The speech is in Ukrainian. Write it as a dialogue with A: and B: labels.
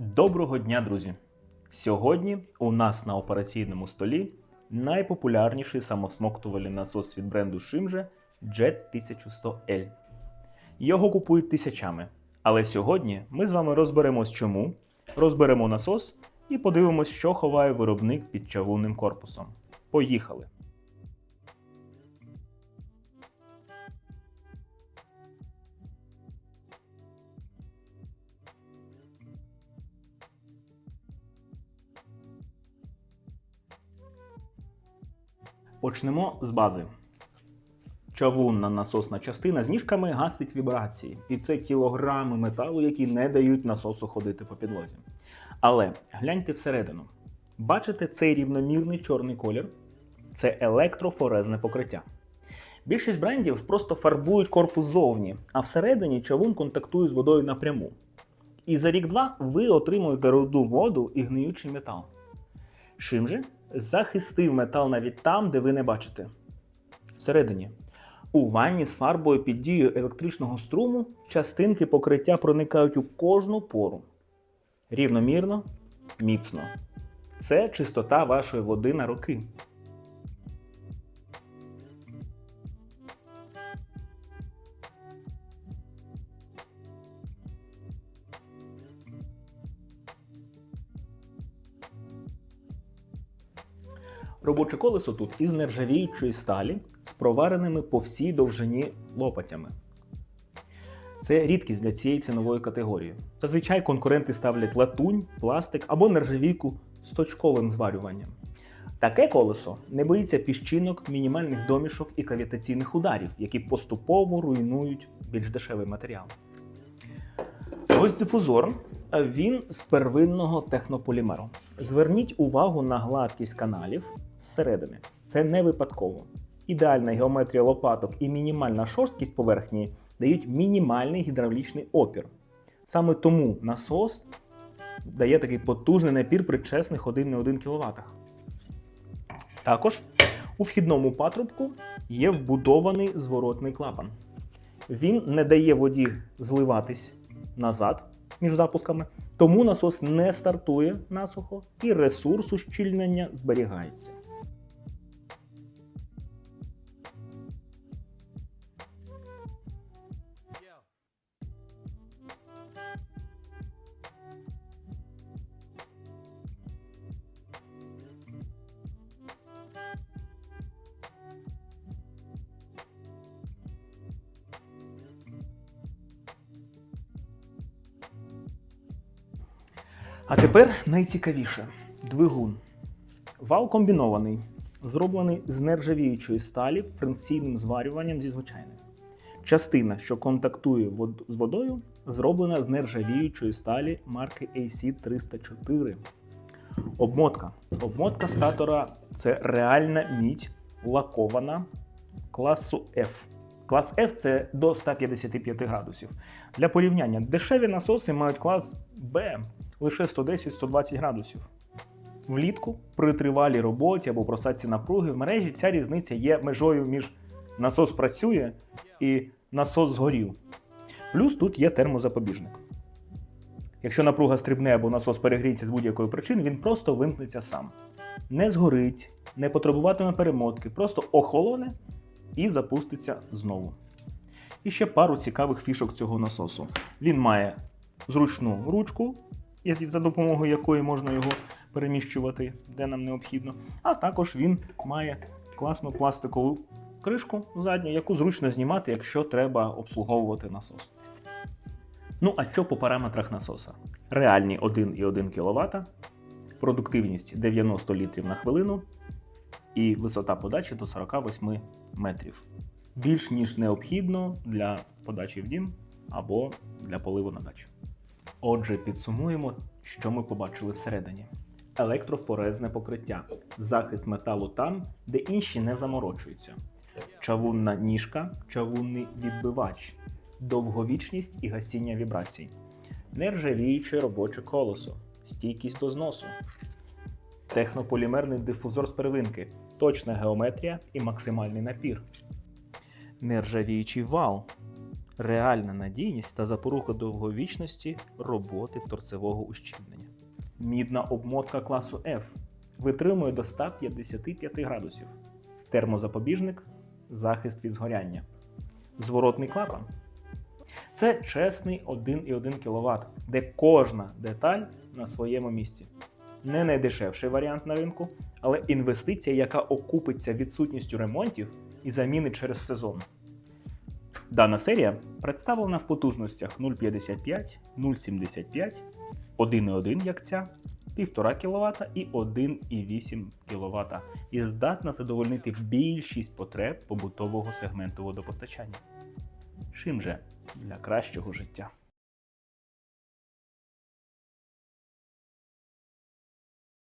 A: Доброго дня, друзі! Сьогодні у нас на операційному столі найпопулярніший самовсмоктувальний насос від бренду Shimge Jet 1100L. Його купують тисячами, але сьогодні ми з вами розберемось чому, розберемо насос і подивимось, що ховає виробник під чавунним корпусом. Поїхали! Почнемо з бази. Чавунна насосна частина з ніжками гасить вібрації. І це кілограми металу, які не дають насосу ходити по підлозі. Але гляньте всередину. Бачите цей рівномірний чорний колір? Це електрофорезне покриття. Більшість брендів просто фарбують корпус зовні, а всередині чавун контактує з водою напряму. І за рік-два ви отримуєте руду воду і гниючий метал. Shimge захистив метал навіть там, де ви не бачите. Всередині. У ванні з фарбою під дією електричного струму частинки покриття проникають у кожну пору. Рівномірно, міцно. Це чистота вашої води на роки. Робоче колесо тут із нержавіючої сталі з провареними по всій довжині лопатями. Це рідкість для цієї цінової категорії. Зазвичай конкуренти ставлять латунь, пластик або нержавійку з точковим зварюванням. Таке колесо не боїться піщинок, мінімальних домішок і кавітаційних ударів, які поступово руйнують більш дешевий матеріал. Ось дифузор. Він з первинного технополімеру. Зверніть увагу на гладкість каналів зсередини. Це не випадково. Ідеальна геометрія лопаток і мінімальна шорсткість поверхні дають мінімальний гідравлічний опір. Саме тому насос дає такий потужний напір при чесних 1,1 кВт. Також у вхідному патрубку є вбудований зворотний клапан. Він не дає воді зливатись назад між запусками, тому насос не стартує насухо і ресурс ущільнення зберігається. А тепер найцікавіше – двигун. Вал комбінований, зроблений з нержавіючої сталі фрикційним зварюванням зі звичайним. Частина, що контактує з водою, зроблена з нержавіючої сталі марки AC304. Обмотка. Обмотка статора – це реальна мідь, лакована, класу F. Клас F – це до 155 градусів. Для порівняння, дешеві насоси мають клас B – лише 110-120 градусів. Влітку, при тривалій роботі або просадці напруги в мережі ця різниця є межою між насос працює і насос згорів. Плюс тут є термозапобіжник. Якщо напруга стрибне або насос перегріється з будь-якої причини, він просто вимкнеться сам. Не згорить, не потребуватиме перемотки, просто охолоне і запуститься знову. І ще пару цікавих фішок цього насосу. Він має зручну ручку, за допомогою якої можна його переміщувати, де нам необхідно. А також він має класну пластикову кришку задню, яку зручно знімати, якщо треба обслуговувати насос. Ну а що по параметрах насоса? Реальні 1,1 кВт, продуктивність 90 літрів на хвилину і висота подачі до 48 метрів. Більш ніж необхідно для подачі в дім або для поливу на дачу. Отже, підсумуємо, що ми побачили всередині. Електрофорезне покриття. Захист металу там, де інші не заморочуються. Чавунна ніжка, чавунний відбивач. Довговічність і гасіння вібрацій. Нержавіюче робоче колесо. Стійкість до зносу. Технополімерний дифузор з первинки. Точна геометрія і максимальний напір. Нержавіючий вал. Реальна надійність та запорука довговічності роботи торцевого ущільнення. Мідна обмотка класу F витримує до 155 градусів. Термозапобіжник – захист від згоряння. Зворотний клапан – це чесний 1,1 кВт, де кожна деталь на своєму місці. Не найдешевший варіант на ринку, але інвестиція, яка окупиться відсутністю ремонтів і заміни через сезон. Дана серія представлена в потужностях 0,55, 0,75, 1,1 як ця, 1,5 кВт і 1,8 кВт і здатна задовольнити більшість потреб побутового сегменту водопостачання. Шинже для кращого життя.